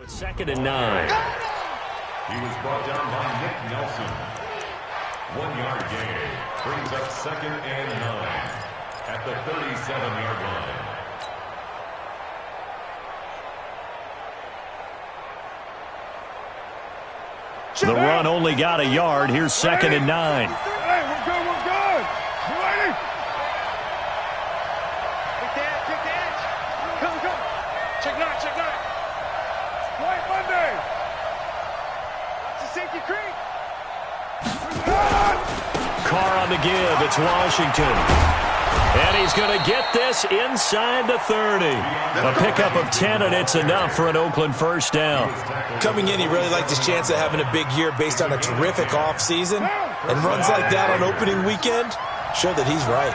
Second and 9. He was brought down by Nick Nelson. 1 yard gain brings up second and 9 at the 37-yard line. The run only got a yard. Here's second and 9. Hey, we're good, we're good. You ready? Take the edge. Come. Check nine. White Monday. It's a safety creek. Carr on the give. It's Washington. And he's going to get this inside the 30. A pickup of 10, and it's enough for an Oakland first down. Coming in, he really liked his chance of having a big year based on a terrific offseason. And runs like that on opening weekend show that he's right.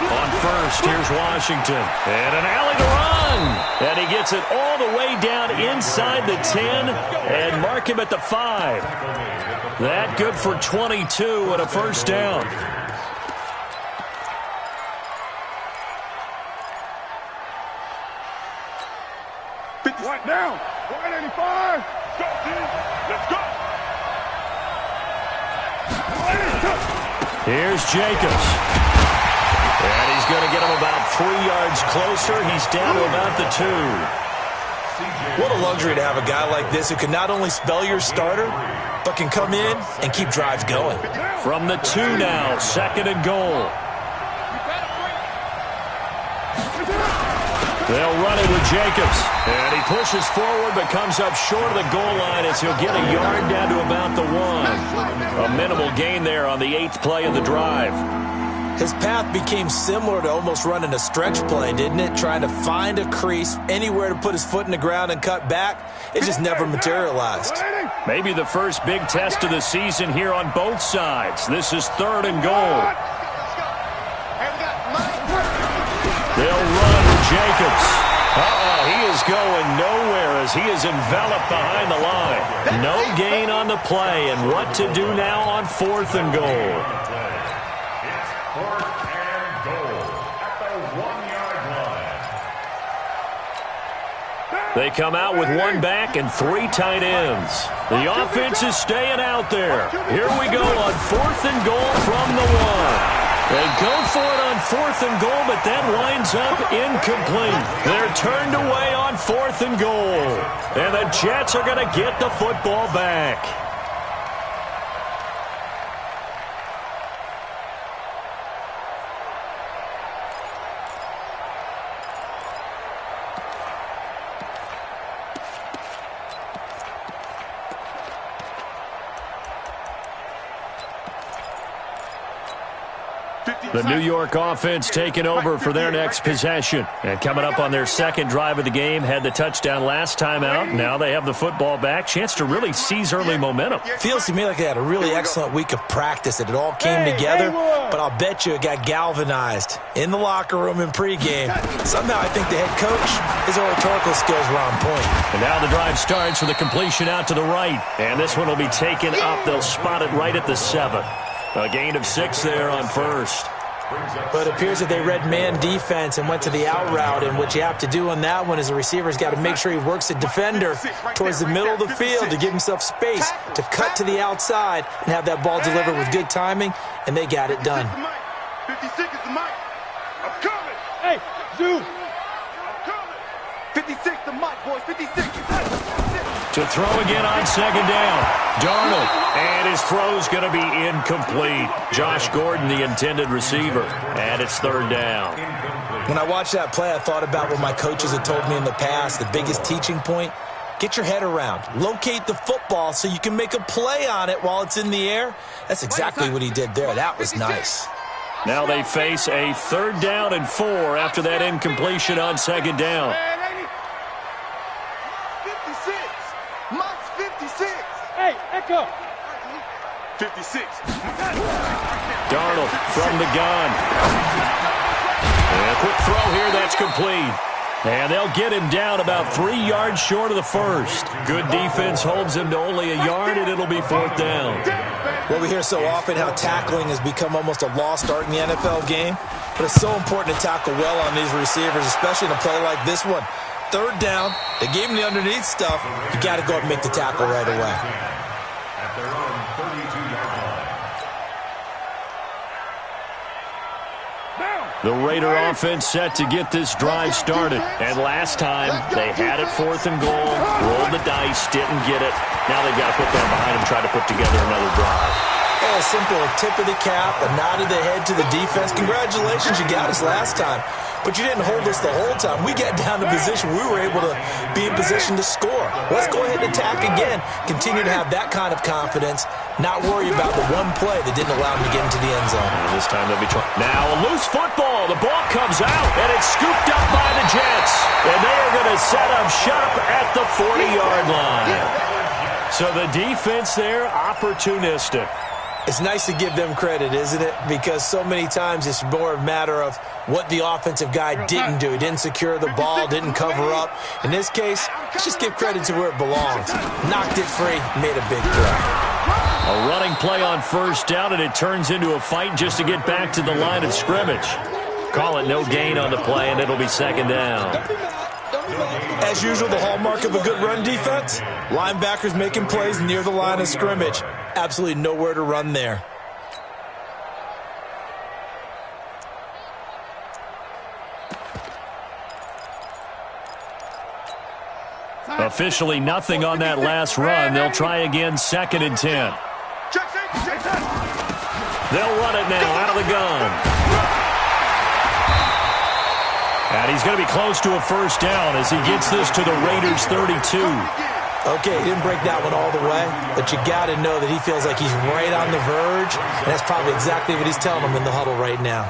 On first, here's Washington. And an alley to run. And he gets it all the way down inside the 10 and mark him at the 5. That good for 22 and a first down. White down. White 85. Go, team. Let's go. Here's Jacobs. And he's going to get him about 3 yards closer. He's down to about the 2. What a luxury to have a guy like this who can not only spell your starter, but can come in and keep drives going. From the 2 now, second and goal. They'll run it with Jacobs. And he pushes forward but comes up short of the goal line as he'll get a yard down to about the 1. A minimal gain there on the 8th play of the drive. His path became similar to almost running a stretch play, didn't it? Trying to find a crease, anywhere to put his foot in the ground and cut back. It just never materialized. Maybe the first big test of the season here on both sides. This is third and goal. They'll run with Jacobs. He is going nowhere as he is enveloped behind the line. No gain on the play, and what to do now on fourth and goal. It's fourth and goal at the 1-yard line. They come out with 1 back and 3 tight ends. The offense is staying out there. Here we go on fourth and goal from the 1. They go for it on fourth and goal, but that winds up incomplete. They're turned away on fourth and goal. And the Jets are going to get the football back. The New York offense taking over for their next possession. And coming up on their second drive of the game, had the touchdown last time out. Now they have the football back. Chance to really seize early momentum. Feels to me like they had a really excellent week of practice. It all came together, but I'll bet you it got galvanized in the locker room in pregame. Somehow I think the head coach, his oratorical skills were on point. And now the drive starts with a completion out to the right. And this one will be taken up. They'll spot it right at the 7. A gain of 6 there on first. But it appears that they read man defense and went to the out route, and what you have to do on that one is the receiver's got to make sure he works the defender towards the middle of the field to give himself space to cut to the outside and have that ball delivered with good timing, and they got it done. 56 is the mic. I'm coming. Hey, Zoo. I'm coming. 56 the mic, boys. 56. To throw again on second down. Darnold. And his throw's going to be incomplete. Josh Gordon, the intended receiver. And it's third down. When I watched that play, I thought about what my coaches had told me in the past. The biggest teaching point, get your head around. Locate the football so you can make a play on it while it's in the air. That's exactly what he did there. That was nice. Now they face a third down and 4 after that incompletion on second down. 56. Mike's 56. Hey, Echo. 56. Darnold from the gun. And a quick throw here, that's complete. And they'll get him down about 3 yards short of the first. Good defense holds him to only a yard, and it'll be fourth down. Well, we hear so often how tackling has become almost a lost art in the NFL game. but it's so important to tackle well on these receivers, especially in a play like this one. Third down, they gave him the underneath stuff. You got to go up and make the tackle right away. At their own 32-yard line. The Raider offense set to get this drive started. And last time, they had it 4th and goal, rolled the dice, didn't get it. Now they've got to put that behind them, try to put together another drive. Oh, a simple tip of the cap, a nod of the head to the defense. Congratulations, you got us last time. But you didn't hold us the whole time. We got down to position. We were able to be in position to score. Let's go ahead and attack again. Continue to have that kind of confidence. Not worry about the one play that didn't allow them to get into the end zone. And this time they'll be trying. Now a loose football. The ball comes out, and it's scooped up by the Jets. And they are going to set up shop at the 40-yard line. So the defense there, opportunistic. It's nice to give them credit, isn't it? Because so many times it's more a matter of what the offensive guy didn't do. He didn't secure the ball, didn't cover up. In this case, let's just give credit to where it belongs. Knocked it free, made a big play. A running play on first down, and it turns into a fight just to get back to the line of scrimmage. Call it no gain on the play, and it'll be second down. As usual, the hallmark of a good run defense, linebackers making plays near the line of scrimmage. Absolutely nowhere to run there. Officially nothing on that last run. They'll try again, 2nd and 10. They'll run it now out of the gun. And he's going to be close to a first down as he gets this to the Raiders' 32. Okay, he didn't break that one all the way, but you got to know that he feels like he's right on the verge, and that's probably exactly what he's telling them in the huddle right now.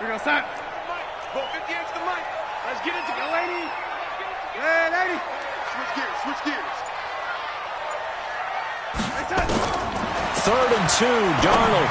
Here we go, Sam. Ball 50 yards to the mic. Let's get it together, lady. Yeah, lady. Switch gears, switch gears. 3rd and 2, Darnold.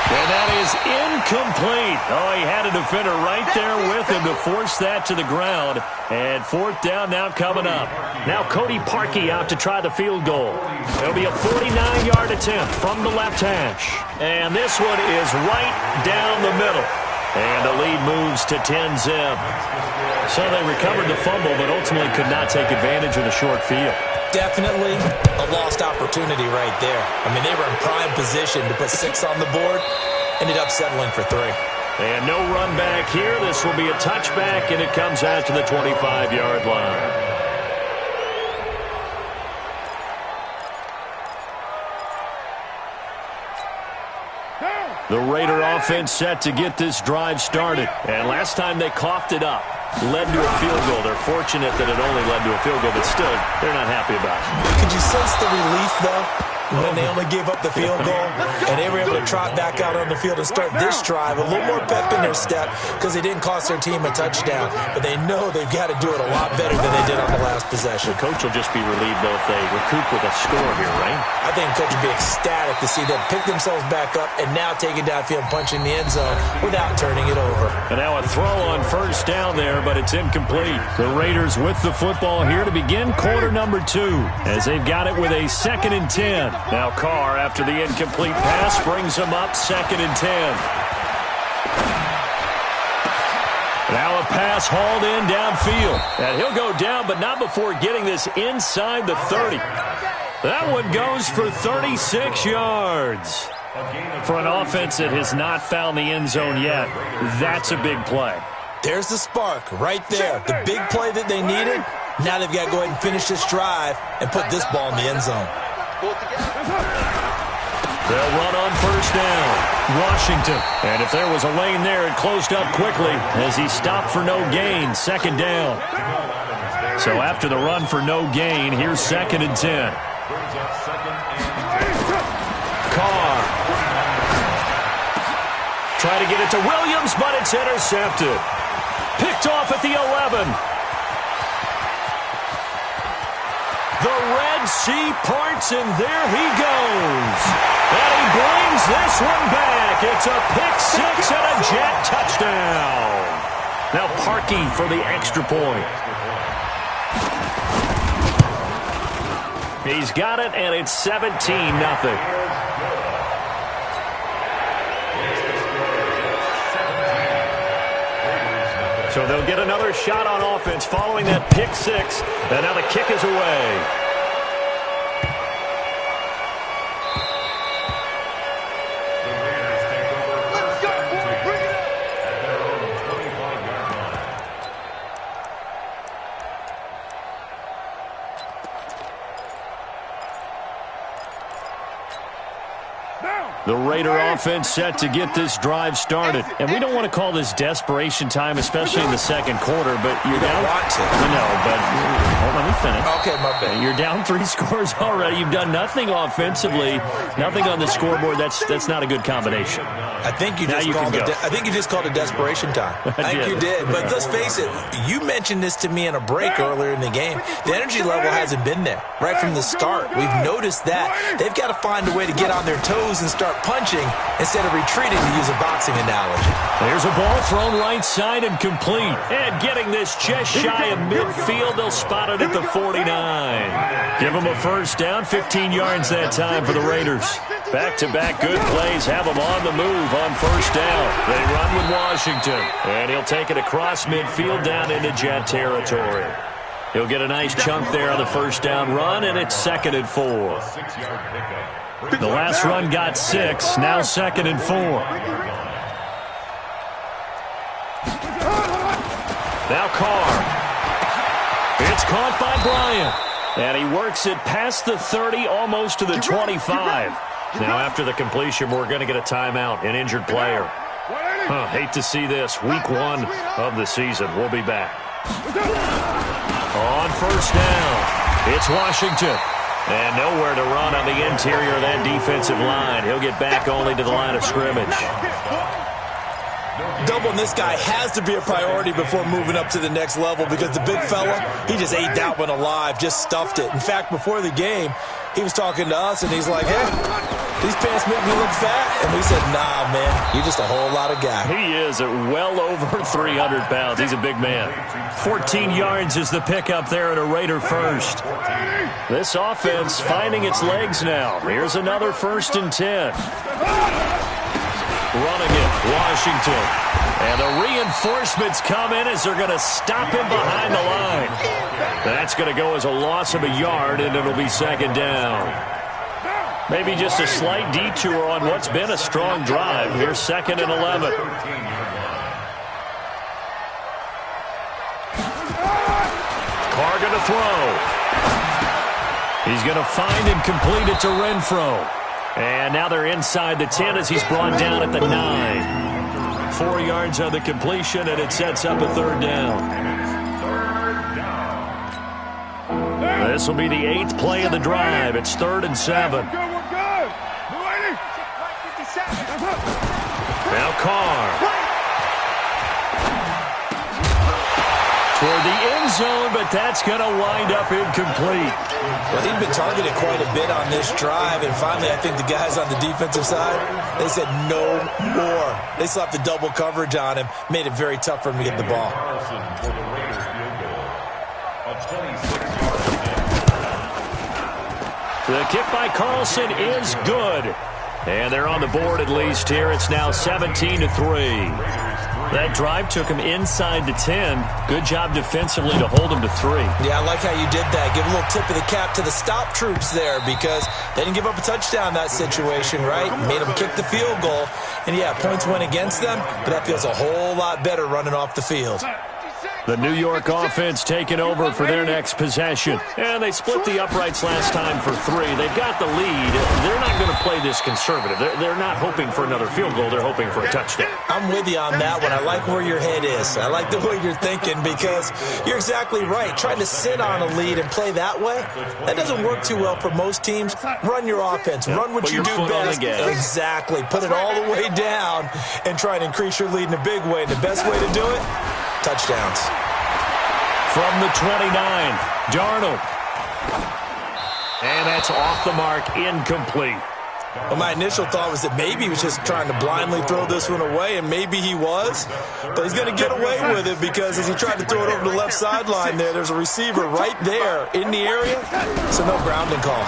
And that is incomplete. Oh, he had a defender right there with him to force that to the ground. And 4th down now coming up. Now Cody Parkey out to try the field goal. It'll be a 49-yard attempt from the left hash. And this one is right down the middle. And the lead moves to 10-zip. So they recovered the fumble, but ultimately could not take advantage of the short field. Definitely a lost opportunity right there. I mean, they were in prime position to put 6 on the board. Ended up settling for 3. And no run back here. This will be a touchback, and it comes out to the 25-yard line. The Raider offense set to get this drive started. And last time they coughed it up. Led to a field goal. They're fortunate that it only led to a field goal, but still, they're not happy about it. Could you sense the relief, though, when they only gave up the field goal and they were able to trot back out on the field and start this drive? A little more pep in their step because they didn't cost their team a touchdown, but they know they've got to do it a lot better than they did on the last possession. The coach will just be relieved, though, if they recoup with a score here, right? I think the coach will be ecstatic to see them pick themselves back up and now take it downfield and punch in the end zone without turning it over. And now a throw on first down there, but it's incomplete. The Raiders with the football here to begin quarter number 2 as they've got it with a 2nd and 10. Now Carr, after the incomplete pass, brings them up 2nd and 10. Now a pass hauled in downfield. And he'll go down, but not before getting this inside the 30. That one goes for 36 yards. For an offense that has not found the end zone yet, that's a big play. There's the spark right there. The big play that they needed. Now they've got to go ahead and finish this drive and put this ball in the end zone. They'll run on first down. Washington. And if there was a lane there, it closed up quickly as he stopped for no gain. 2nd down. So after the run for no gain, here's 2nd and 10. Carr. Try to get it to Williams, but it's intercepted. Picked off at the 11. The Red Sea parts, and there he goes. And he brings this one back. It's a pick 6 and a Jet touchdown. Now Parkey for the extra point. He's got it, and it's 17-0. So they'll get another shot on offense following that pick six. And now the kick is away. The Raider offense set to get this drive started. And we don't want to call this desperation time, especially in the second quarter, but you're down. No, but let me finish. Okay, my bad. You're down 3 scores already. You've done nothing offensively, nothing on the scoreboard. That's not a good combination. I think you just called it desperation time. I think you did. But let's face it, you mentioned this to me in a break earlier in the game. The energy level hasn't been there right from the start. We've noticed that. They've got to find a way to get on their toes and start punching instead of retreating, to use a boxing analogy. There's a ball thrown right side and complete. And getting this just shy of midfield, they'll spot it at the 49. Give them a first down, 15 yards that time for the Raiders. Back-to-back good plays have them on the move on first down. They run with Washington, and he'll take it across midfield down into Jet territory. He'll get a nice chunk there on the first down run, and it's 2nd and 4. The last run got 6, now 2nd and 4. Now Carr. It's caught by Bryant. And he works it past the 30, almost to the 25. Now after the completion, we're going to get a timeout, an injured player. Hate to see this. Week 1 of the season. We'll be back. On first down, it's Washington. And nowhere to run on the interior of that defensive line. He'll get back only to the line of scrimmage. Doubling this guy has to be a priority before moving up to the next level, because the big fella, he just ate that one alive, just stuffed it. In fact, before the game, he was talking to us, and he's like, hey, these pants make me look fat. And we said, nah, man, you're just a whole lot of guy. He is at well over 300 pounds. He's a big man. 14 yards is the pickup there at a Raider first. This offense finding its legs now. Here's another 1st and 10. Running it, Washington. And the reinforcements come in as they're going to stop him behind the line. That's going to go as a loss of a yard, and it'll be 2nd down. Maybe just a slight detour on what's been a strong drive. Here's 2nd and 11. Carr going to throw. He's going to find and complete it to Renfro. And now they're inside the 10 as he's brought down at the 9. 4 yards on the completion, and it sets up a 3rd down. This will be the 8th play of the drive. It's 3rd and 7. Now Carr. Toward the end zone, but that's going to wind up incomplete. Well, he'd been targeted quite a bit on this drive, and finally I think the guys on the defensive side, they said no more. They slapped the double coverage on him, made it very tough for him to get the ball. The kick by Carlson is good. And they're on the board at least here. It's now 17-3. That drive took him inside the 10. Good job defensively to hold him to 3. Yeah, I like how you did that. Give a little tip of the cap to the stop troops there, because they didn't give up a touchdown in that situation, right? Made them kick the field goal. And, yeah, points went against them, but that feels a whole lot better running off the field. The New York offense taking over for their next possession. And they split the uprights last time for 3. They've got the lead. They're not going to play this conservative. They're not hoping for another field goal. They're hoping for a touchdown. I'm with you on that one. I like where your head is. I like the way you're thinking, because you're exactly right. Trying to sit on a lead and play that way, that doesn't work too well for most teams. Run your offense. Run what you do best. Exactly. Put it all the way down and try and increase your lead in a big way. And the best way to do it, touchdowns. From the 29, Darnold. And that's off the mark, incomplete. Well, my initial thought was that maybe he was just trying to blindly throw this one away, and maybe he was. But he's going to get away with it because as he tried to throw it over the left sideline there's a receiver right there in the area, so no grounding call.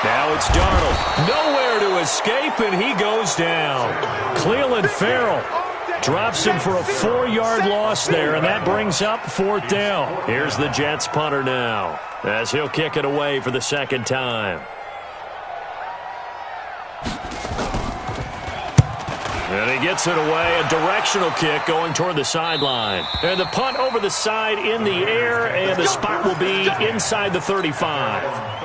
Now it's Darnold. Nowhere to escape, and he goes down. Cleveland Farrell drops him for a 4-yard loss there, and that brings up 4th down. Here's the Jets punter now as he'll kick it away for the second time. And he gets it away, a directional kick going toward the sideline. And the punt over the side in the air, and the spot will be inside the 35.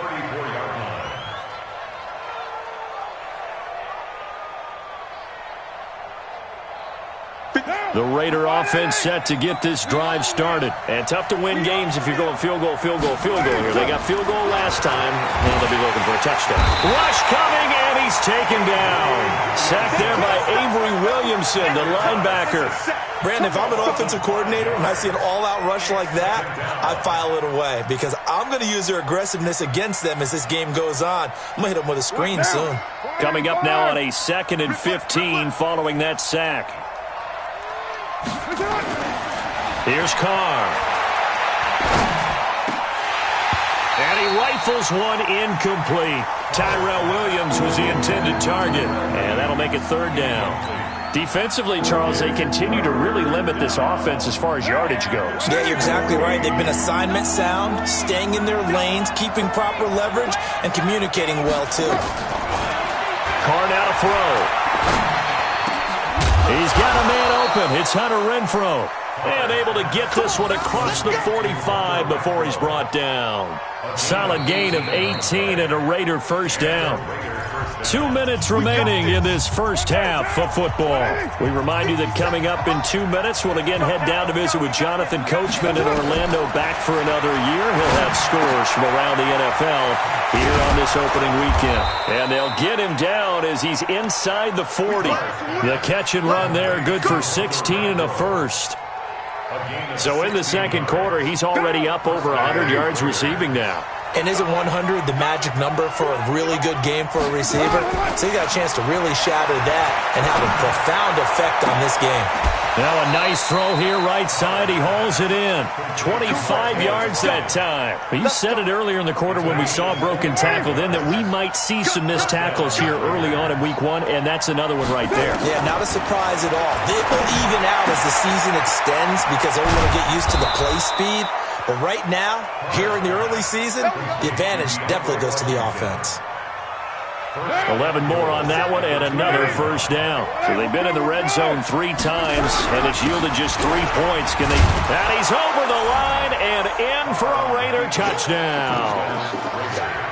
The Raider offense set to get this drive started. And tough to win games if you're going field goal here. They got field goal last time. Now they'll be looking for a touchdown. Rush coming, and he's taken down. Sacked there by Avery Williamson, the linebacker. Brandon, if I'm an offensive coordinator and I see an all-out rush like that, I file it away because I'm going to use their aggressiveness against them as this game goes on. I'm going to hit them with a screen soon. Coming up now on a 2nd and 15 following that sack. Here's Carr. And he rifles one incomplete. Tyrell Williams was the intended target. And that'll make it 3rd down. Defensively, Charles, they continue to really limit this offense as far as yardage goes. Yeah, you're exactly right. They've been assignment sound, staying in their lanes, keeping proper leverage, and communicating well, too. Carr now to throw. He's got a man open. It's Hunter Renfrow. And able to get this one across the 45 before he's brought down. Solid gain of 18 and a Raider 1st down. 2 minutes remaining in this first half of football. We remind you that coming up in 2 minutes, we'll again head down to visit with Jonathan Coachman in Orlando, back for another year. He'll have scores from around the NFL here on this opening weekend. And they'll get him down as he's inside the 40. The catch and run there, good for 16 and a first. So in the second quarter, he's already up over 100 yards receiving now. And isn't 100 the magic number for a really good game for a receiver? So he got a chance to really shatter that and have a profound effect on this game. Now a nice throw here right side. He hauls it in. 25 yards that time. You said it earlier in the quarter when we saw a broken tackle then that we might see some missed tackles here early on in week 1, and that's another one right there. Yeah, not a surprise at all. It will even out as the season extends because everyone will get used to the play speed. But right now, here in the early season, the advantage definitely goes to the offense. 11 more on that one and another 1st down. So they've been in the red zone 3 times, and it's yielded just 3 points. And he's over the line and in for a Raider touchdown.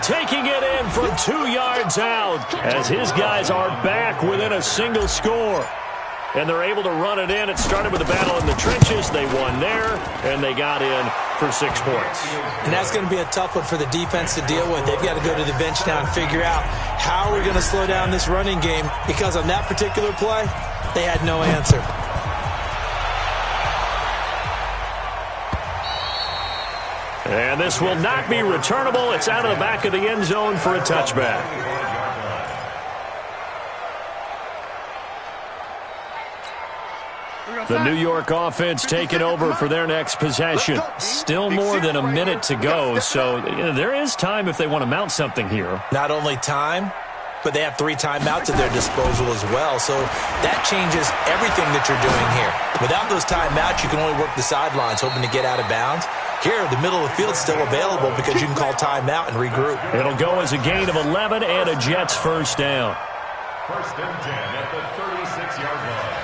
Taking it in from 2 yards out as his guys are back within a single score. And they're able to run it in. It started with a battle in the trenches. They won there, and they got in for 6 points. And that's going to be a tough one for the defense to deal with. They've got to go to the bench now and figure out how we're going to slow down this running game, because on that particular play, they had no answer. And this will not be returnable. It's out of the back of the end zone for a touchback. The New York offense taking over for their next possession. Still more than a minute to go, so there is time if they want to mount something here. Not only time, but they have 3 timeouts at their disposal as well, so that changes everything that you're doing here. Without those timeouts, you can only work the sidelines, hoping to get out of bounds. Here, the middle of the field is still available because you can call timeout and regroup. It'll go as a gain of 11 and a Jets 1st down. 1st and 10 at the 36-yard line.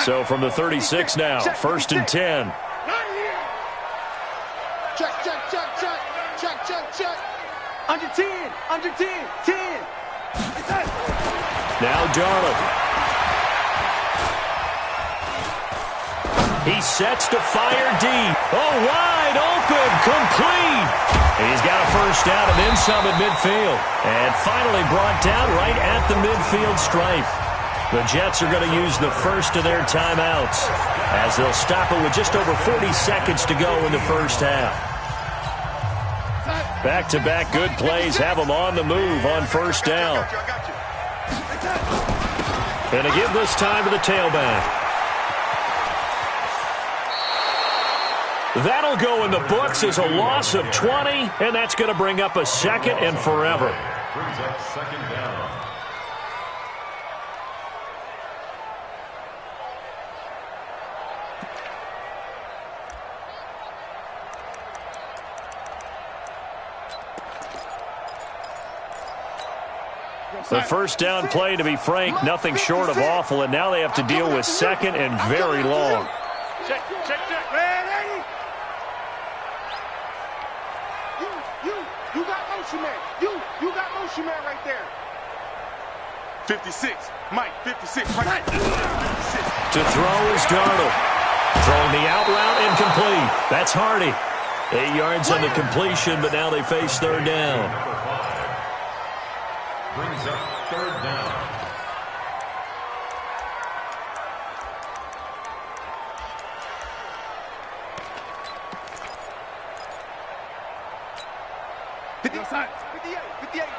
So from the 36 now, 1st and 10. Check. Under 10, 10. Now Darnold. He sets to fire deep. Oh, wide open, complete. He's got a 1st down and then some at midfield. And finally brought down right at the midfield stripe. The Jets are going to use the first of their timeouts as they'll stop it with just over 40 seconds to go in the first half. Back-to-back good plays have them on the move on first down. And to give this time to the tailback. That'll go in the books as a loss of 20, and that's going to bring up a second and forever. Brings up second down. The first down play, to be frank, nothing short of awful, and now they have to deal with second and very long. Check. Ready? You got motion man. You got motion man right there. 56. Mike, 56. Right. 56. To throw is Darnold. Throwing the out route incomplete. That's Hardy. 8 yards on the completion, but now they face third down. Brings up third down.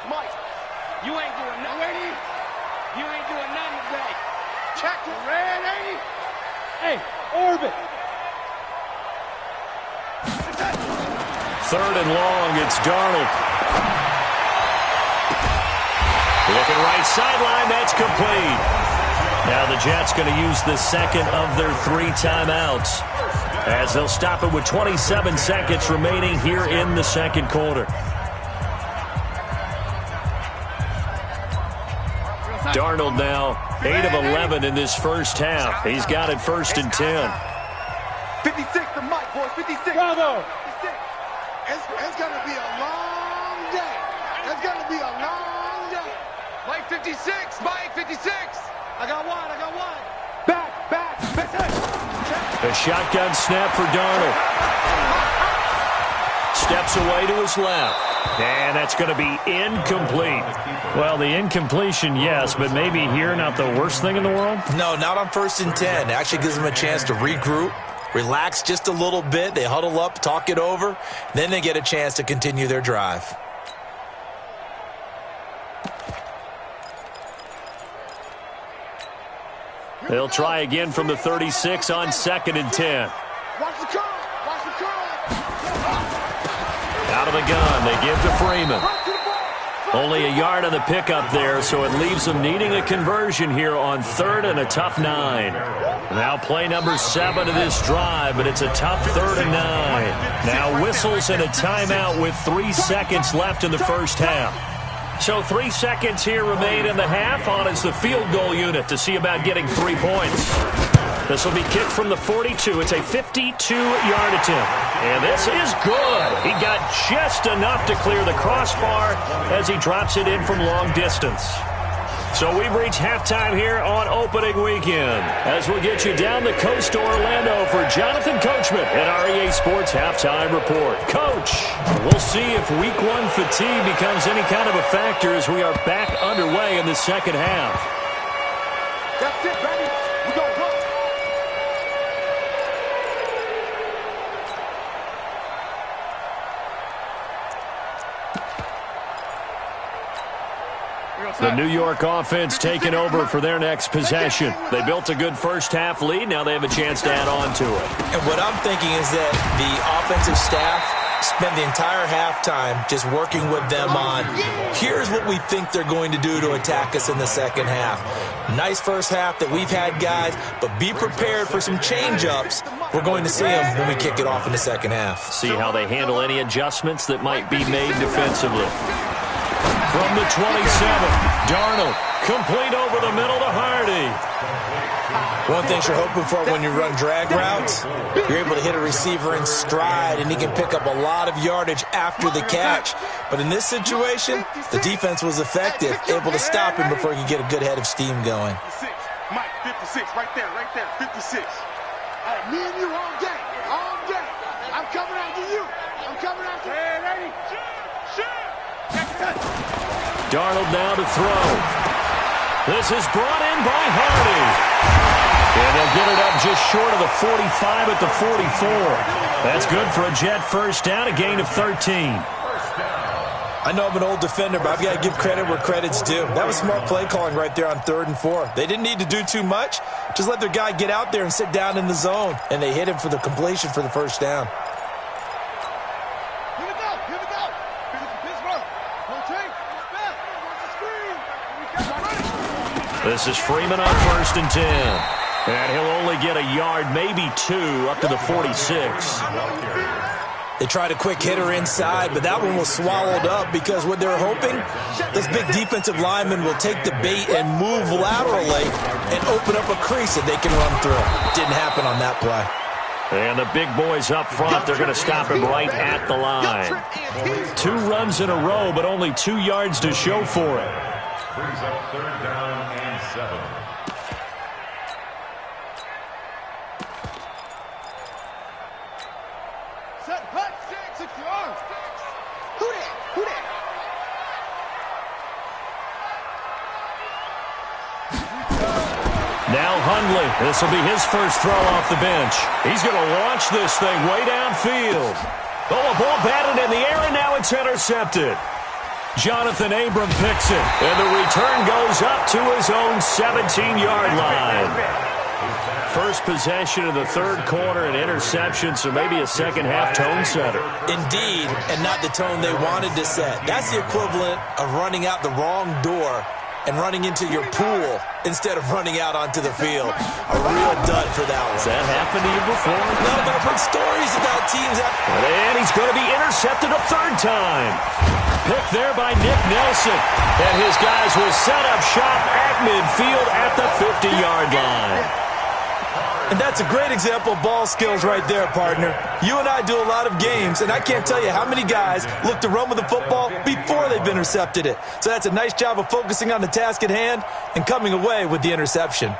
Mike. You ain't doing nothing. You ain't doing nothing today. Check it. Ready? Hey, orbit. Third and long, it's Darnold. Looking right sideline, that's complete. Now the Jets going to use the second of their 3 timeouts, as they'll stop it with 27 seconds remaining here in the second quarter. Darnold now 8 of 11 in this first half. He's got it first and 10. 56 to Mike, boys. 56. Bravo. 56. It's going to be a long day. It's going to be a long day. Mike 56. Mike 56. I got one. Back. A shotgun snap for Darnold. Steps away to his left. And that's going to be incomplete. Well, the incompletion, yes, but maybe here not the worst thing in the world? No, not on first and 10. It actually gives them a chance to regroup, relax just a little bit. They huddle up, talk it over. Then they get a chance to continue their drive. They'll try again from the 36 on second and 10. Watch the curve. Out of the gun, they give to Freeman. Only a yard on the pickup there, so it leaves them needing a conversion here on third and a tough 9. Now play number 7 of this drive, but it's a tough 3rd and 9. Now whistles and a timeout with 3 seconds left in the first half. So 3 seconds here remain in the half. On is the field goal unit to see about getting 3 points. This will be kicked from the 42. It's a 52-yard attempt. And this is good. He got just enough to clear the crossbar as he drops it in from long distance. So we've reached halftime here on opening weekend, as we'll get you down the coast to Orlando for Jonathan Coachman at our EA Sports Halftime Report. Coach, we'll see if Week 1 fatigue becomes any kind of a factor as we are back underway in the second half. That's it, baby. We go. The New York offense taking over for their next possession. They built a good first half lead. Now they have a chance to add on to it. And what I'm thinking is that the offensive staff spent the entire halftime just working with them on, here's what we think they're going to do to attack us in the second half. Nice first half that we've had, guys, but be prepared for some change-ups. We're going to see them when we kick it off in the second half. See how they handle any adjustments that might be made defensively. From the 27, Darnold, complete over the middle to Hardy. One thing you're hoping for when you run drag routes, you're able to hit a receiver in stride, and he can pick up a lot of yardage after the catch. But in this situation, the defense was effective, able to stop him before he could get a good head of steam going. 56. Mike, 56, right there, 56. All right, me and you all day. I'm coming after you. Ready? Darnold now to throw. This is brought in by Hardy. And they'll get it up just short of the 45 at the 44. That's good for a Jet first down, a gain of 13. I know I'm an old defender, but I've got to give credit where credit's due. That was smart play calling right there on 3rd and 4. They didn't need to do too much. Just let their guy get out there and sit down in the zone. And they hit him for the completion for the first down. Here we go. Pittsburgh. This is Freeman on 1st and 10. And he'll only get a yard, maybe 2, up to the 46. They tried a quick hitter inside, but that one was swallowed up because what they're hoping, this big defensive lineman will take the bait and move laterally and open up a crease that they can run through. Didn't happen on that play. And the big boys up front, they're going to stop him right at the line. 2 runs in a row, but only 2 yards to show for it. Brings up 3rd down and 7. Set, hut, 6 yards. Who that? Now Hundley. This will be his first throw off the bench. He's going to launch this thing way downfield. Oh, a ball batted in the air, and now it's intercepted. Jonathan Abram picks it, and the return goes up to his own 17-yard line. First possession of the 3rd quarter, an interception, so maybe a second-half tone setter. Indeed, and not the tone they wanted to set. That's the equivalent of running out the wrong door and running into your pool instead of running out onto the field. A real dud for that one. Has that happened to you before? No, but I've heard stories about teams that... And he's going to be intercepted a 3rd time. Picked there by Nick Nelson. And his guys will set up shop at midfield at the 50-yard line. And that's a great example of ball skills right there, partner. You and I do a lot of games, and I can't tell you how many guys look to run with the football before they've intercepted it. So that's a nice job of focusing on the task at hand and coming away with the interception.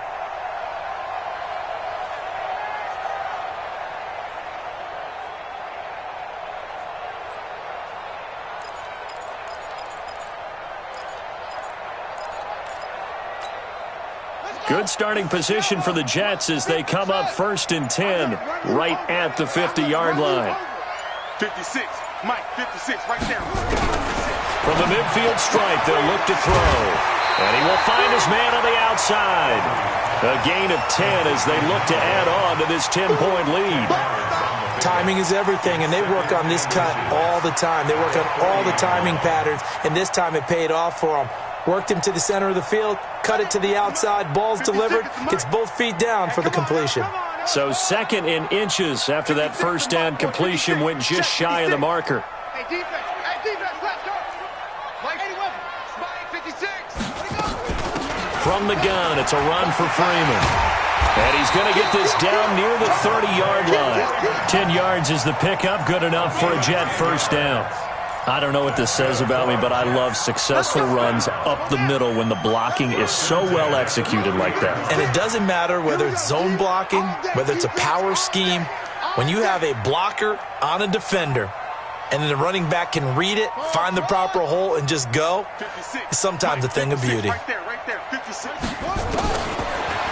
Good starting position for the Jets as they come up 1st and 10 right at the 50-yard line. 56. Mike, 56 right there. 56. From the midfield stripe, they'll look to throw. And he will find his man on the outside. A gain of 10 as they look to add on to this 10-point lead. Timing is everything, and they work on this cut all the time. They work on all the timing patterns, and this time it paid off for them. Worked him to the center of the field, cut it to the outside, ball's delivered, gets both feet down for the completion. So 2nd and inches after that first down completion went just shy of the marker. Hey, defense, let's go. Mike 81, Spike 56. From the gun, it's a run for Freeman. And he's going to get this down near the 30-yard line. 10 yards is the pickup, good enough for a Jet first down. I don't know what this says about me, but I love successful runs up the middle when the blocking is so well executed like that. And it doesn't matter whether it's zone blocking, whether it's a power scheme. When you have a blocker on a defender and then the running back can read it, find the proper hole, and just go, it's sometimes a thing of beauty. Right there, 56.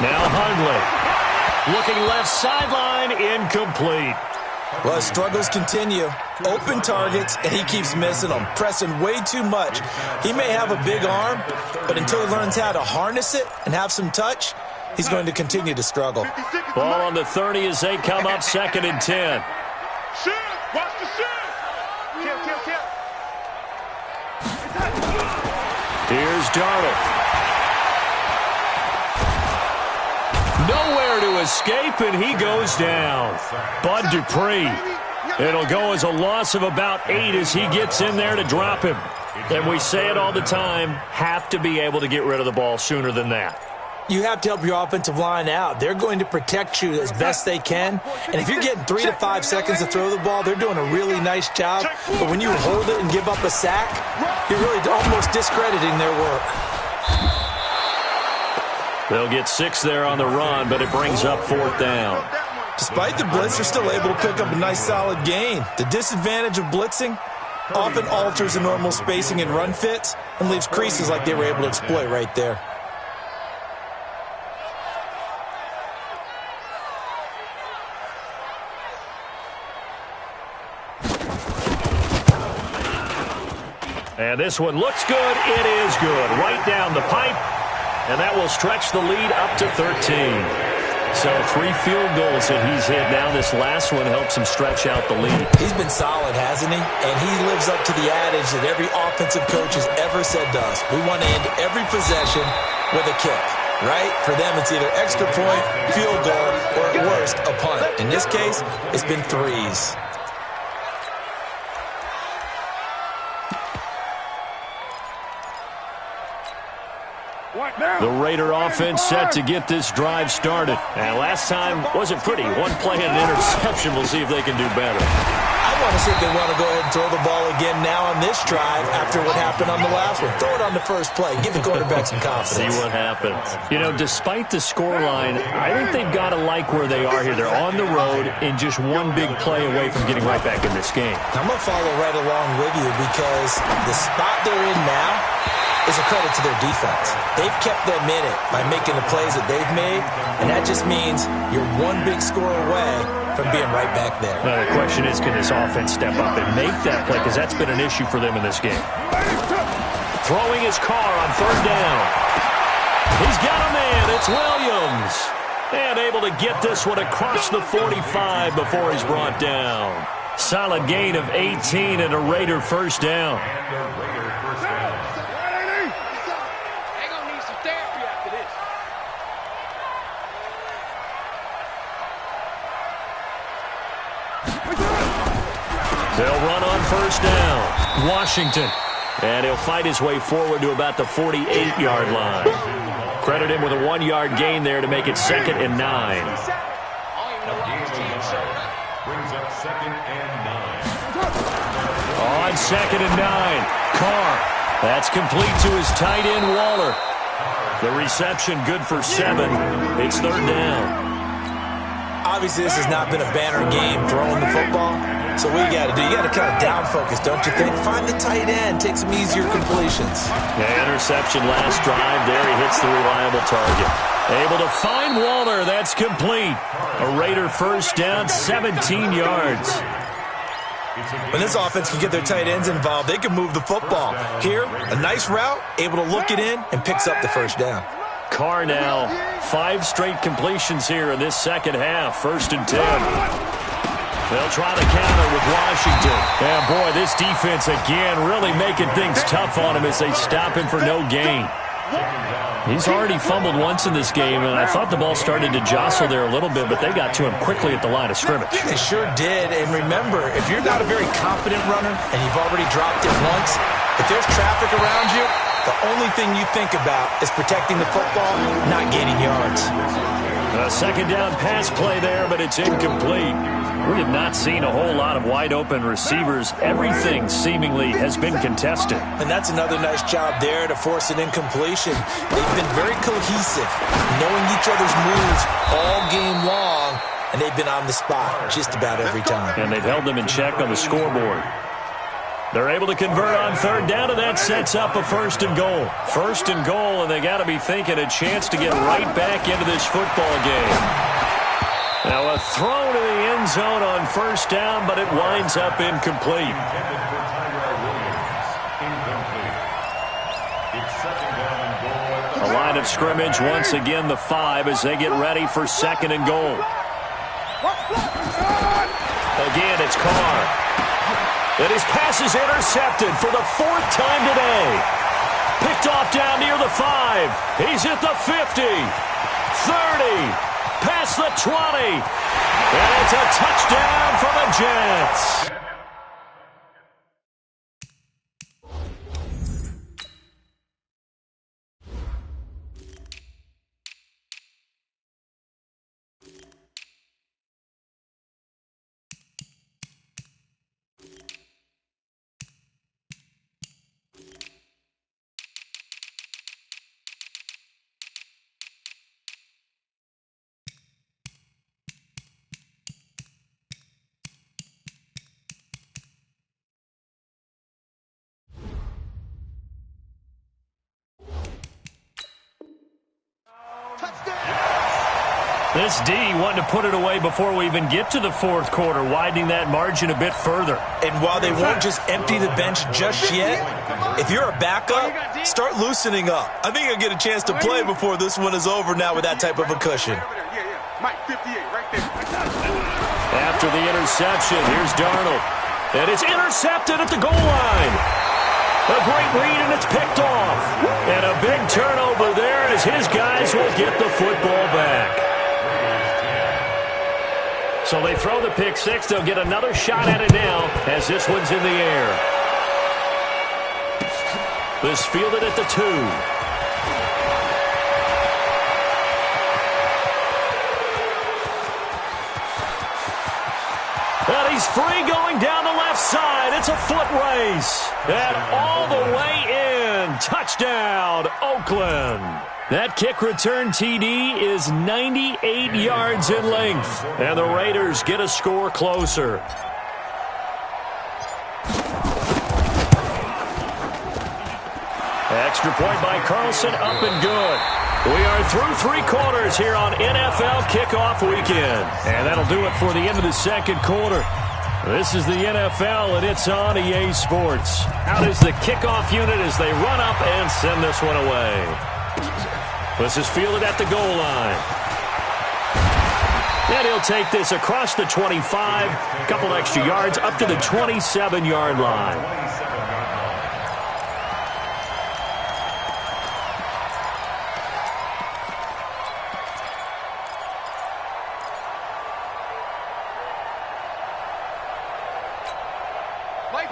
Now Hundley. Looking left sideline, incomplete. Well, his struggles continue. Open targets, and he keeps missing them, pressing way too much. He may have a big arm, but until he learns how to harness it and have some touch, he's going to continue to struggle. Ball on the 30 as they come up 2nd and 10. Shoot! Watch the shoot! Kill. Here's Darnold. Nowhere to escape, and he goes down. Bud Dupree. It'll go as a loss of about 8 as he gets in there to drop him. And we say it all the time, have to be able to get rid of the ball sooner than that. You have to help your offensive line out. They're going to protect you as best they can. And if you're getting 3 to 5 seconds to throw the ball, they're doing a really nice job. But when you hold it and give up a sack, you're really almost discrediting their work. They'll get 6 there on the run, but it brings up 4th down. Despite the blitz, they're still able to pick up a nice solid gain. The disadvantage of blitzing often alters the normal spacing and run fits and leaves creases like they were able to exploit right there. And this one looks good. It is good. Right down the pipe. And that will stretch the lead up to 13. So 3 field goals that he's hit. Now this last one helps him stretch out the lead. He's been solid, hasn't he? And he lives up to the adage that every offensive coach has ever said to us. We want to end every possession with a kick, right? For them, it's either extra point, field goal, or at worst, a punt. In this case, it's been threes. The Raider offense set to get this drive started. And last time wasn't pretty. One play and an interception. We'll see if they can do better. I want to see if they want to go ahead and throw the ball again now on this drive after what happened on the last one. Throw it on the first play. Give the quarterback some confidence. See what happens. You know, despite the scoreline, I think they've got to like where they are here. They're on the road and just one big play away from getting right back in this game. I'm going to follow right along with you because the spot they're in now is a credit to their defense. They've kept them in it by making the plays that they've made, and that just means you're one big score away from being right back there. Now, the question is, can this offense step up and make that play? Because that's been an issue for them in this game. Throwing his car on 3rd down. He's got a man. It's Williams. And able to get this one across the 45 before he's brought down. Solid gain of 18 and a Raider first down. They'll run on 1st down. Washington. And he'll fight his way forward to about the 48-yard line. Credit him with a 1-yard gain there to make it 2nd and 9. Brings up 2nd and 9. On 2nd and 9. Carr. That's complete to his tight end, Waller. The reception good for 7. It's 3rd down. Obviously, this has not been a banner game throwing the football. So what you got to do, you got to kind of down focus, don't you think? Find the tight end, take some easier completions. Yeah, interception last drive. There he hits the reliable target. Able to find Waller. That's complete. A Raider first down, 17 yards. When this offense can get their tight ends involved, they can move the football. Here, a nice route, able to look it in, and picks up the first down. Carr now, 5 straight completions here in this second half. 1st and 10. They'll try to counter with Washington. And, boy, this defense again really making things tough on him as they stop him for no gain. He's already fumbled once in this game, and I thought the ball started to jostle there a little bit, but they got to him quickly at the line of scrimmage. They sure did. And remember, if you're not a very confident runner and you've already dropped it once, if there's traffic around you, the only thing you think about is protecting the football, not gaining yards. A 2nd down pass play there, but it's incomplete. We have not seen a whole lot of wide-open receivers. Everything seemingly has been contested. And that's another nice job there to force an incompletion. They've been very cohesive, knowing each other's moves all game long, and they've been on the spot just about every time. And they've held them in check on the scoreboard. They're able to convert on 3rd down, and that sets up a 1st and goal. 1st and goal, and they got to be thinking a chance to get right back into this football game. Now a throw to the end zone on 1st down, but it winds up incomplete. A line of scrimmage, once again the 5 as they get ready for 2nd and goal. Again, it's Carr. And his pass is intercepted for the 4th time today. Picked off down near the 5. He's at the 50, 30, past the 20. And it's a touchdown for the Jets. This D wanting to put it away before we even get to the fourth quarter, widening that margin a bit further. And while they won't just empty the bench just yet, if you're a backup, start loosening up. I think you'll get a chance to play before this one is over now with that type of a cushion. Mike, 58, right there. After the interception, here's Darnold. And it's intercepted at the goal line. A great read, and it's picked off. And a big turnover there as his guys will get the football back. So they throw the pick six. They'll get another shot at it now as this one's in the air. This fielded at the 2. And he's free going down the left side. It's a foot race. And all the way in. Touchdown, Oakland. That kick return TD is 98 yards in length. And the Raiders get a score closer. Extra point by Carlson, up and good. We are through 3 quarters here on NFL Kickoff Weekend. And that'll do it for the end of the second quarter. This is the NFL, and it's on EA Sports. Out is the kickoff unit as they run up and send this one away. This is fielded at the goal line. And he'll take this across the 25, a couple extra yards, up to the 27-yard line.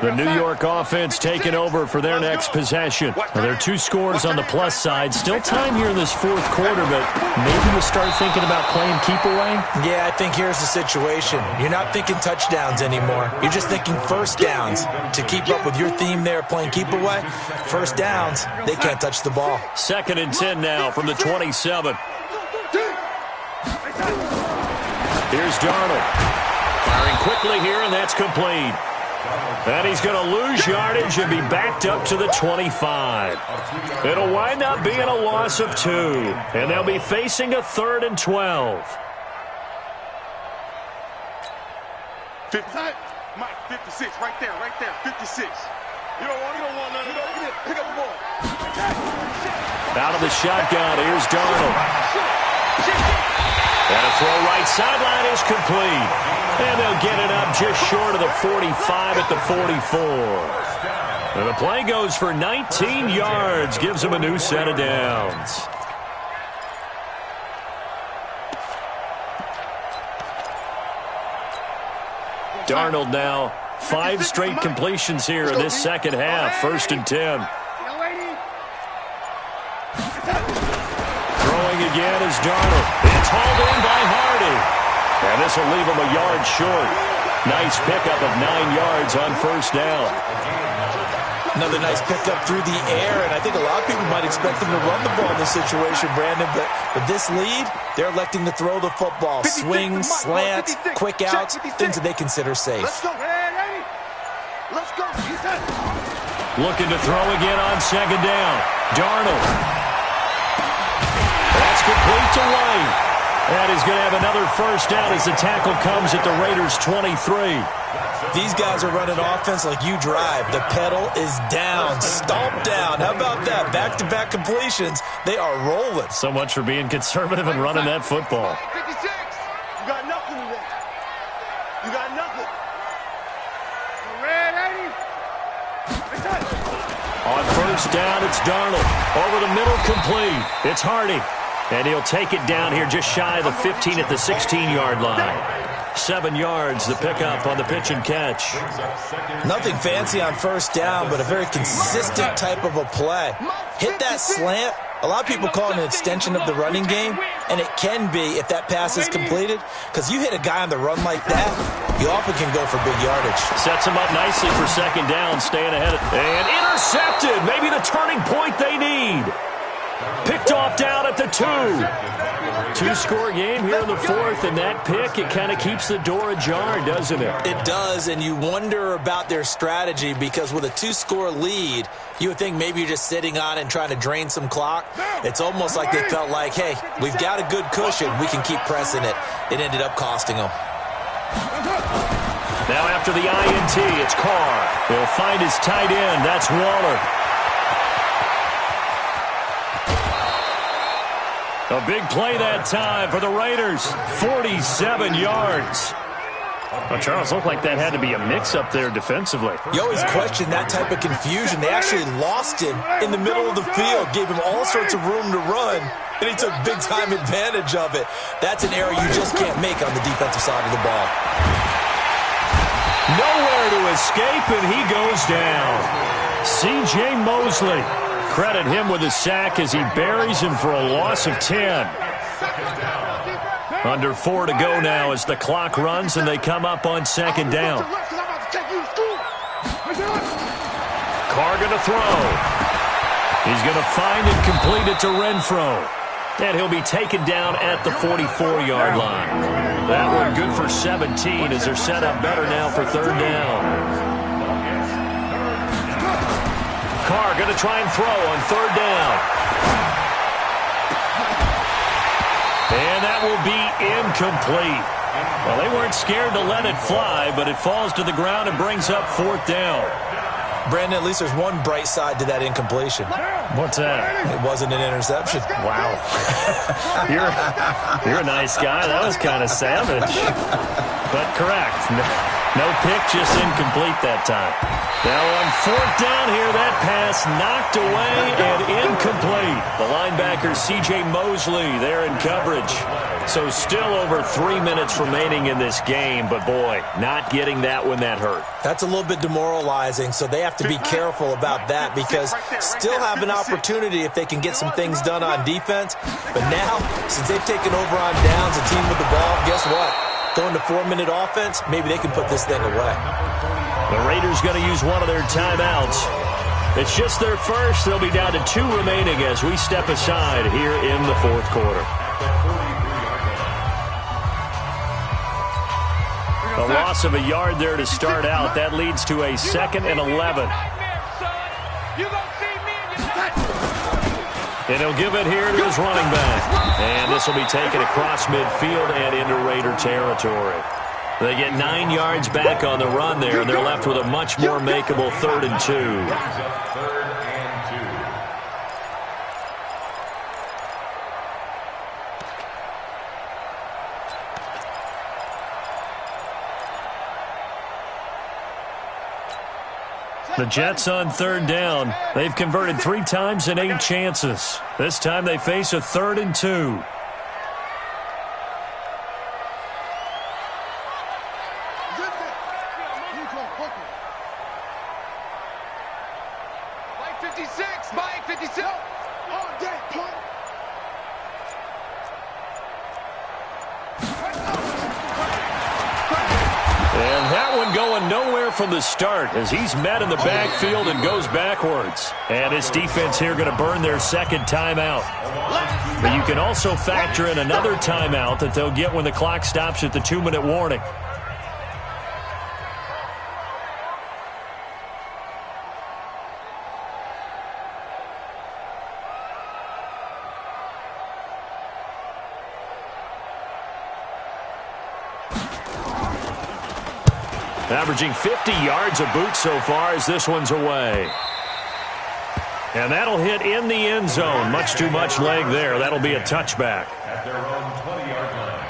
The New York offense taking over for their next possession. Now, there are 2 scores on the plus side. Still time here in this fourth quarter, but maybe you start thinking about playing keep away? Yeah, I think here's the situation. You're not thinking touchdowns anymore. You're just thinking first downs. To keep up with your theme there, playing keep away, first downs, they can't touch the ball. 2nd and 10 now from the 27. Here's Darnold. Firing quickly here, and that's complete. And he's going to lose yardage and be backed up to the 25. It'll wind up being a loss of 2. And they'll be facing a 3rd and 12. 55. Mike, 56, right there, 56. You don't want none of that. Pick up the ball. Out of the shotgun, here's Darnold. And a throw right sideline is complete. And they'll get it up just short of the 45 at the 44. And the play goes for 19 yards, gives them a new set of downs. Darnold now, 5 straight completions here in this second half, 1st and 10. Throwing again is Darnold. It's hauled in by Hardy. And this will leave him a yard short. Nice pickup of 9 yards on 1st down. Another nice pickup through the air, and I think a lot of people might expect them to run the ball in this situation, Brandon, but with this lead, they're electing to throw the football. Swings, slants, quick outs, things that they consider safe. Let's go. Let's go. Looking to throw again on 2nd down. Darnold. That's complete to White. And he's going to have another 1st down as the tackle comes at the Raiders' 23. These guys are running offense like you drive. The pedal is down, stomp down. How about that? Back-to-back completions. They are rolling. So much for being conservative and running that football. 56. You got nothing today. You got nothing. Red 80. On 1st down, it's Darnold. Over the middle, complete. It's Hardy. And he'll take it down here just shy of the 15 at the 16-yard line. 7 yards, the pickup on the pitch and catch. Nothing fancy on 1st down, but a very consistent type of a play. Hit that slant. A lot of people call it an extension of the running game, and it can be if that pass is completed, because you hit a guy on the run like that, you often can go for big yardage. Sets him up nicely for 2nd down, staying ahead. And intercepted, maybe the turning point they need. Picked off down at the 2. Two-score game here in the fourth, and that pick, it kind of keeps the door ajar, doesn't it? It does, and you wonder about their strategy because with a 2-score lead, you would think maybe you're just sitting on it and trying to drain some clock. It's almost like they felt like, hey, we've got a good cushion. We can keep pressing it. It ended up costing them. Now after the INT, it's Carr. He'll find his tight end. That's Waller. A big play that time for the Raiders. 47 yards. Well, Charles, looked like that had to be a mix-up there defensively. You always question that type of confusion. They actually lost him in the middle of the field, gave him all sorts of room to run, and he took big-time advantage of it. That's an error you just can't make on the defensive side of the ball. Nowhere to escape, and he goes down. C.J. Mosley. Credit him with a sack as he buries him for a loss of 10. Under 4 to go now as the clock runs and they come up on second down. Carr going to throw. He's going to find and complete it to Renfro. And he'll be taken down at the 44-yard line. That one good for 17 as they're set up better now for third down. Carr going to try and throw on third down. And that will be incomplete. Well, they weren't scared to let it fly, but it falls to the ground and brings up fourth down. Brandon, at least there's one bright side to that incompletion. What's that? It wasn't an interception. Wow. You're a nice guy. That was kind of savage. But correct. No pick, just incomplete that time. Now on fourth down here, that pass knocked away and incomplete. The linebacker C.J. Mosley there in coverage. So still over 3 minutes remaining in this game, but boy, not getting that when that hurt. That's a little bit demoralizing, so they have to be careful about that because still have an opportunity if they can get some things done on defense. But now, since they've taken over on downs, a team with the ball, guess what? Going to 4-minute offense, maybe they can put this thing away. The Raiders going to use one of their timeouts. It's just their first. They'll be down to 2 remaining as we step aside here in the fourth quarter. A loss of a yard there to start out. That leads to a 2nd and 11. And he'll give it here to his running back. And this will be taken across midfield and into Raider territory. They get 9 yards back on the run there, and they're left with a much more makeable 3rd and 2. The Jets on third down. They've converted 3 times in 8 chances. This time they face a 3rd and 2. Mike 56, Mike 56. All day, point. And that one going nowhere from the start as he's met in the backfield and goes backwards. And his defense here going to burn their 2nd timeout. But you can also factor in another timeout that they'll get when the clock stops at the 2-minute warning. Averaging 50 yards a boot so far as this one's away. And that'll hit in the end zone. Much too much leg there. That'll be a touchback. At their own 20-yard line.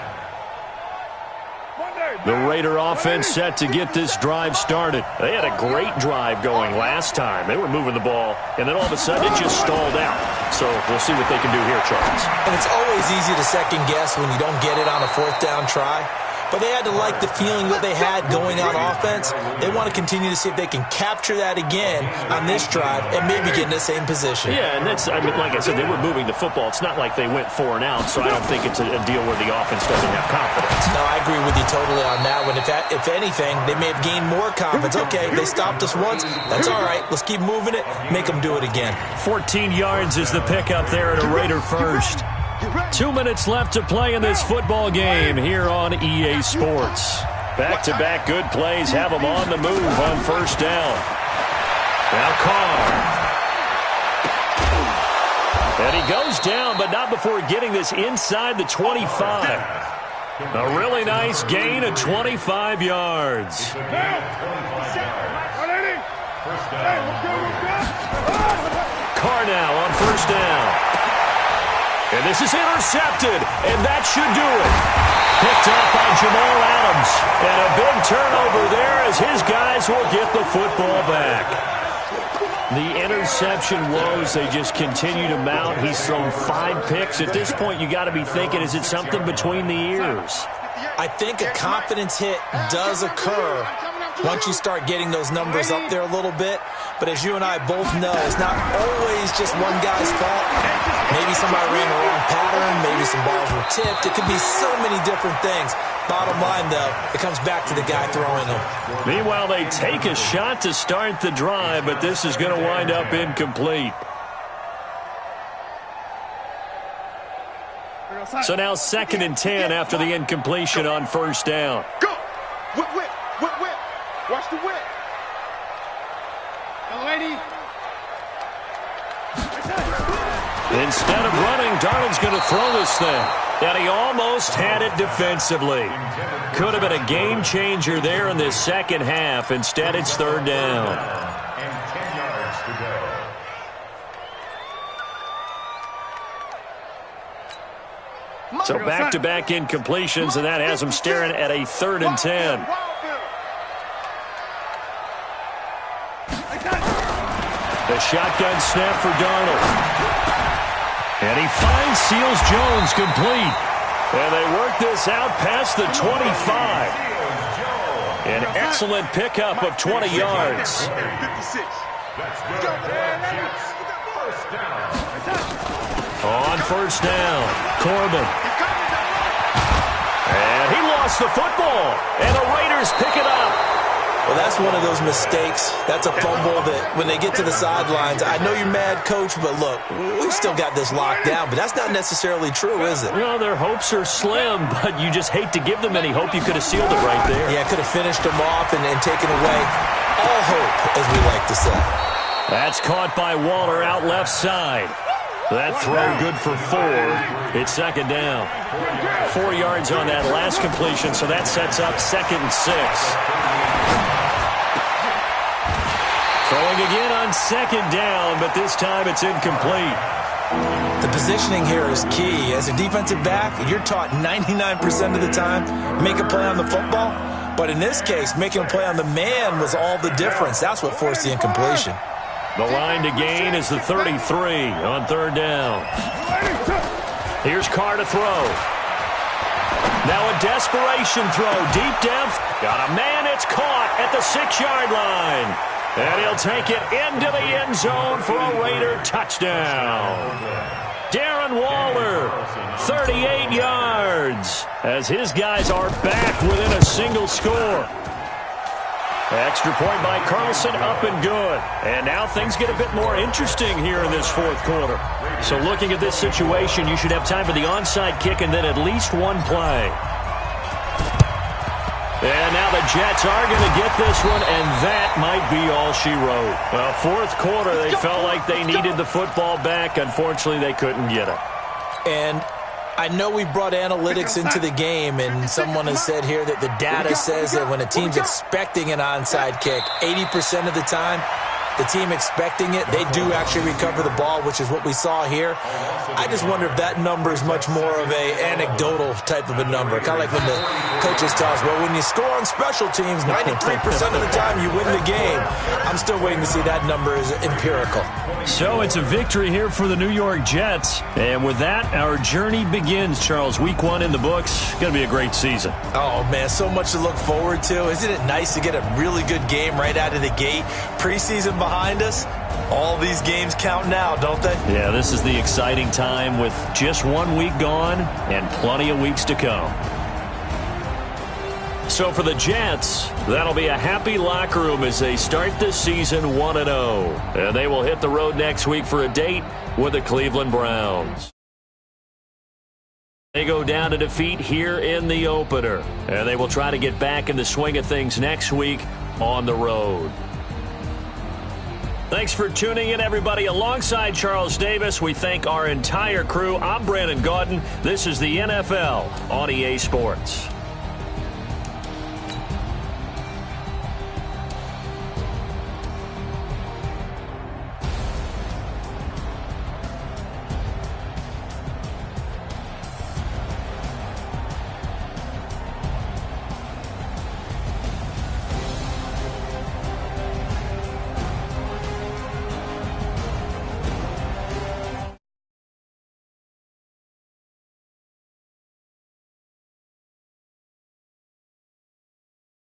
The Raider offense set to get this drive started. They had a great drive going last time. They were moving the ball, and then all of a sudden it just stalled out. So we'll see what they can do here, Charles. And it's always easy to second guess when you don't get it on a 4th down try. But they had to like the feeling that they had going on offense. They want to continue to see if they can capture that again on this drive and maybe get in the same position. Yeah, and that's, I mean, like I said, they were moving the football. It's not like they went 4 and out, so I don't think it's a deal where the offense doesn't have confidence. No, I agree with you totally on that one. If anything, they may have gained more confidence. Okay, they stopped us once. That's all right. Let's keep moving it. Make them do it again. 14 yards is the pickup there at a Raider first. 2 minutes left to play in this football game here on EA Sports. Back-to-back good plays have them on the move on first down. Now Carr. And he goes down, but not before getting this inside the 25. A really nice gain of 25 yards. Carr now on first down. And this is intercepted, and that should do it. Picked up by Jamal Adams. And a big turnover there as his guys will get the football back. The interception woes, they just continue to mount. He's thrown 5 picks. At this point, you got to be thinking, is it something between the ears? I think a confidence hit does occur once you start getting those numbers up there a little bit. But as you and I both know, it's not always just one guy's fault. Maybe somebody ran the wrong pattern. Maybe some balls were tipped. It could be so many different things. Bottom line, though, it comes back to the guy throwing them. Meanwhile, they take a shot to start the drive, but this is going to wind up incomplete. So now 2nd and 10 after the incompletion on first down. Go! Whip, whip, whip, whip. Watch the whip. Young lady. Instead of running, Darnold's going to throw this thing. And he almost had it defensively. Could have been a game changer there in this second half. Instead, it's 3rd down. And 10 yards to go. So back-to-back incompletions, and that has him staring at a 3rd and 10. The shotgun snap for Darnold. And he finds Seals Jones complete. And they work this out past the 25. An excellent pickup of 20 yards. On first down, Corbin. And he lost the football. And the Raiders pick it up. Well, that's one of those mistakes. That's a fumble that when they get to the sidelines, I know you're mad, Coach, but look, we've still got this locked down. But that's not necessarily true, is it? Well, their hopes are slim, but you just hate to give them any hope. You could have sealed it right there. Yeah, could have finished them off and taken away all hope, as we like to say. That's caught by Waller out left side. That throw good for 4. It's 2nd down. 4 yards on that last completion, so that sets up 2nd and 6. Throwing again on 2nd down, but this time it's incomplete. The positioning here is key. As a defensive back, you're taught 99% of the time, make a play on the football. But in this case, making a play on the man was all the difference. That's what forced the incompletion. The line to gain is the 33 on 3rd down. Here's Carr to throw. Now a desperation throw deep down. Got a man, it's caught at the 6-yard line. And he'll take it into the end zone for a Raider touchdown. Darren Waller, 38 yards, as his guys are back within a single score. Extra point by Carlson, up and good. And now things get a bit more interesting here in this 4th quarter. So looking at this situation, you should have time for the onside kick and then at least one play. And now the Jets are going to get this one, and that might be all she wrote. Well, 4th quarter, they felt like they needed the football back. Unfortunately, they couldn't get it. And I know we brought analytics into the game, and someone has said here that the data says that when a team's expecting an onside kick, 80% of the time, the team expecting it, they do actually recover the ball, which is what we saw here. I just wonder if that number is much more of a anecdotal type of a number. Kind of like when the coaches tell us, well, when you score on special teams, 93% of the time you win the game. I'm still waiting to see that number is empirical. So it's a victory here for the New York Jets. And with that, our journey begins, Charles. Week 1 in the books. Going to be a great season. Oh, man, so much to look forward to. Isn't it nice to get a really good game right out of the gate? Preseason behind us. All these games count now, don't they? Yeah, this is the exciting time with just 1 week gone and plenty of weeks to come. So for the Jets, that'll be a happy locker room as they start this season 1-0. And they will hit the road next week for a date with the Cleveland Browns. They go down to defeat here in the opener. And they will try to get back in the swing of things next week on the road. Thanks for tuning in, everybody. Alongside Charles Davis, we thank our entire crew. I'm Brandon Gaudin. This is the NFL on EA Sports.